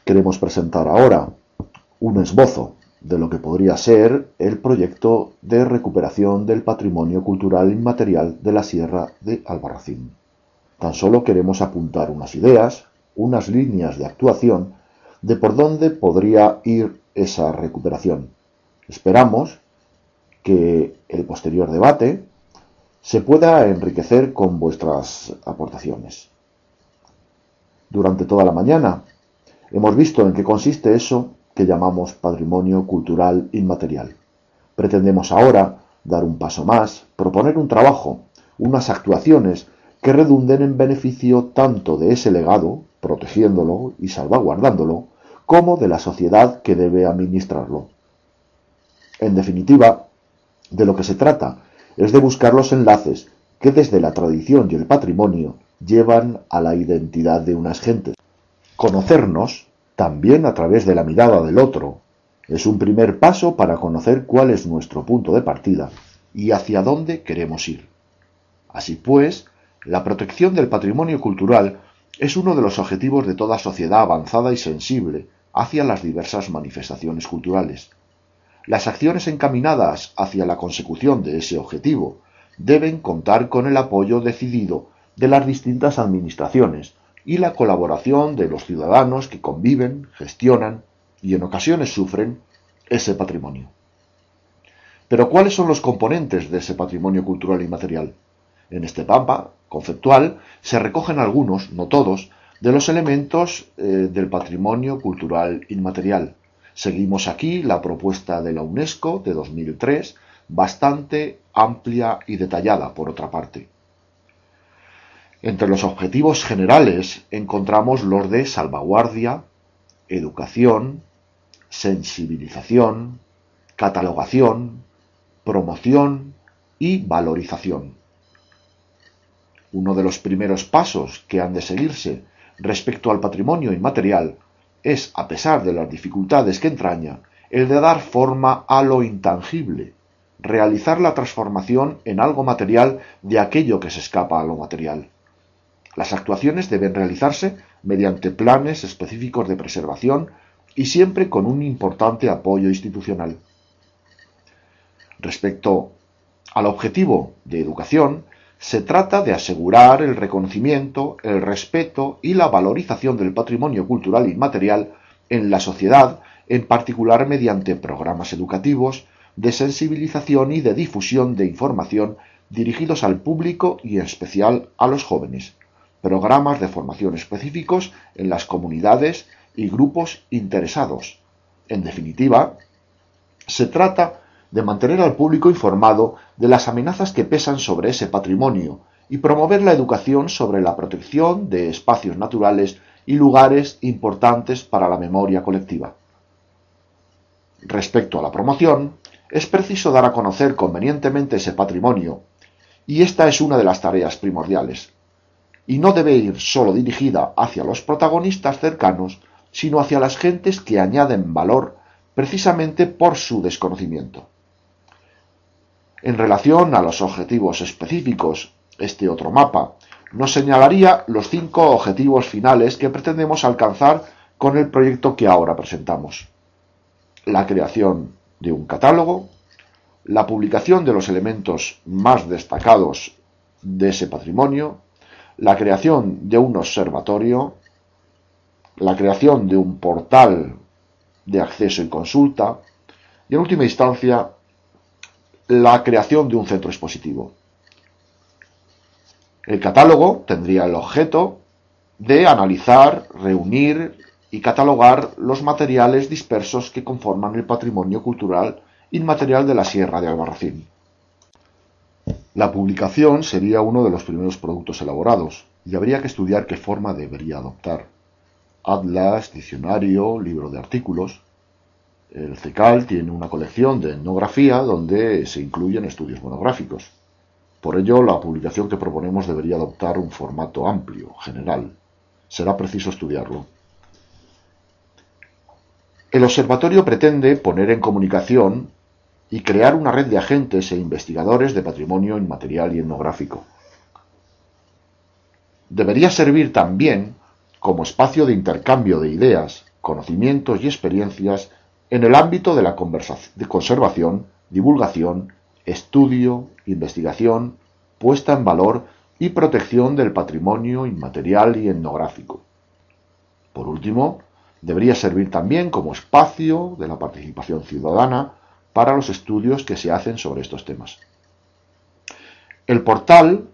Queremos presentar ahora un esbozo de lo que podría ser el proyecto de recuperación del patrimonio cultural inmaterial de la Sierra de Albarracín. Tan solo queremos apuntar unas ideas, unas líneas de actuación de por dónde podría ir esa recuperación. Esperamos que el posterior debate se pueda enriquecer con vuestras aportaciones. Durante toda la mañana hemos visto en qué consiste eso que llamamos patrimonio cultural inmaterial. Pretendemos ahora dar un paso más, proponer un trabajo, unas actuaciones que redunden en beneficio tanto de ese legado, protegiéndolo y salvaguardándolo, como de la sociedad que debe administrarlo. En definitiva, de lo que se trata es de buscar los enlaces que desde la tradición y el patrimonio llevan a la identidad de unas gentes. Conocernos, también a través de la mirada del otro, es un primer paso para conocer cuál es nuestro punto de partida y hacia dónde queremos ir. Así pues, la protección del patrimonio cultural es uno de los objetivos de toda sociedad avanzada y sensible hacia las diversas manifestaciones culturales. Las acciones encaminadas hacia la consecución de ese objetivo deben contar con el apoyo decidido de las distintas administraciones y la colaboración de los ciudadanos que conviven, gestionan y en ocasiones sufren ese patrimonio. Pero ¿cuáles son los componentes de ese patrimonio cultural inmaterial? En este mapa conceptual se recogen algunos, no todos, de los elementos del patrimonio cultural inmaterial. Seguimos aquí la propuesta de la UNESCO de 2003, bastante amplia y detallada, por otra parte. Entre los objetivos generales encontramos los de salvaguardia, educación, sensibilización, catalogación, promoción y valorización. Uno de los primeros pasos que han de seguirse respecto al patrimonio inmaterial es, a pesar de las dificultades que entraña, el de dar forma a lo intangible, realizar la transformación en algo material de aquello que se escapa a lo material. Las actuaciones deben realizarse mediante planes específicos de preservación y siempre con un importante apoyo institucional. Respecto al objetivo de educación, se trata de asegurar el reconocimiento, el respeto y la valorización del patrimonio cultural inmaterial en la sociedad, en particular mediante programas educativos, de sensibilización y de difusión de información dirigidos al público y en especial a los jóvenes, programas de formación específicos en las comunidades y grupos interesados. En definitiva, se trata de mantener al público informado de las amenazas que pesan sobre ese patrimonio y promover la educación sobre la protección de espacios naturales y lugares importantes para la memoria colectiva. Respecto a la promoción, es preciso dar a conocer convenientemente ese patrimonio, y esta es una de las tareas primordiales, y no debe ir solo dirigida hacia los protagonistas cercanos, sino hacia las gentes que añaden valor precisamente por su desconocimiento. En relación a los objetivos específicos, este otro mapa nos señalaría los 5 objetivos finales que pretendemos alcanzar con el proyecto que ahora presentamos. La creación de un catálogo, la publicación de los elementos más destacados de ese patrimonio, la creación de un observatorio, la creación de un portal de acceso y consulta y, en última instancia, la creación de un centro expositivo. El catálogo tendría el objeto de analizar, reunir y catalogar los materiales dispersos que conforman el patrimonio cultural inmaterial de la Sierra de Albarracín. La publicación sería uno de los primeros productos elaborados y habría que estudiar qué forma debería adoptar. Atlas, diccionario, libro de artículos. El CECAL tiene una colección de etnografía donde se incluyen estudios monográficos. Por ello, la publicación que proponemos debería adoptar un formato amplio, general. Será preciso estudiarlo. El observatorio pretende poner en comunicación y crear una red de agentes e investigadores de patrimonio inmaterial y etnográfico. Debería servir también como espacio de intercambio de ideas conocimientos y experiencias en el ámbito de la conservación, divulgación, estudio, investigación, puesta en valor y protección del patrimonio inmaterial y etnográfico. Por último, debería servir también como espacio de la participación ciudadana para los estudios que se hacen sobre estos temas. El portal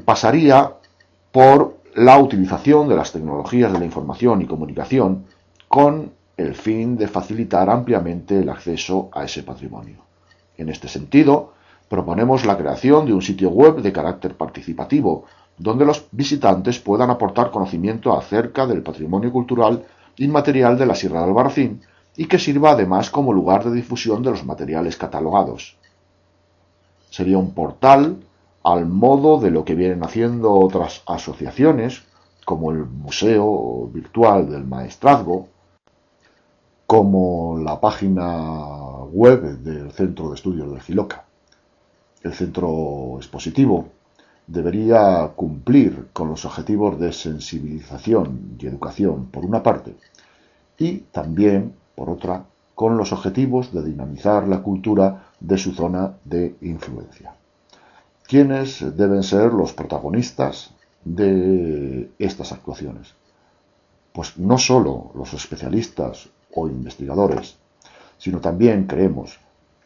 pasaría por la utilización de las tecnologías de la información y comunicación con el fin de facilitar ampliamente el acceso a ese patrimonio. En este sentido, proponemos la creación de un sitio web de carácter participativo, donde los visitantes puedan aportar conocimiento acerca del patrimonio cultural inmaterial de la Sierra de Albarracín y que sirva además como lugar de difusión de los materiales catalogados. Sería un portal al modo de lo que vienen haciendo otras asociaciones, como el Museo Virtual del Maestrazgo, como la página web del Centro de Estudios del Jiloca. El centro expositivo debería cumplir con los objetivos de sensibilización y educación, por una parte, y también, por otra, con los objetivos de dinamizar la cultura de su zona de influencia. ¿Quiénes deben ser los protagonistas de estas actuaciones? Pues no solo los especialistas o investigadores, sino también creemos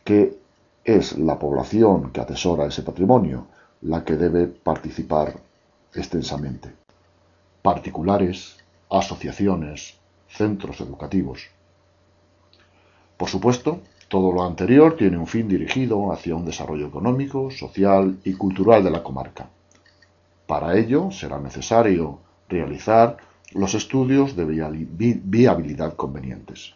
que es la población que atesora ese patrimonio la que debe participar extensamente. Particulares, asociaciones, centros educativos. Por supuesto, todo lo anterior tiene un fin dirigido hacia un desarrollo económico, social y cultural de la comarca. Para ello será necesario realizar los estudios de viabilidad convenientes.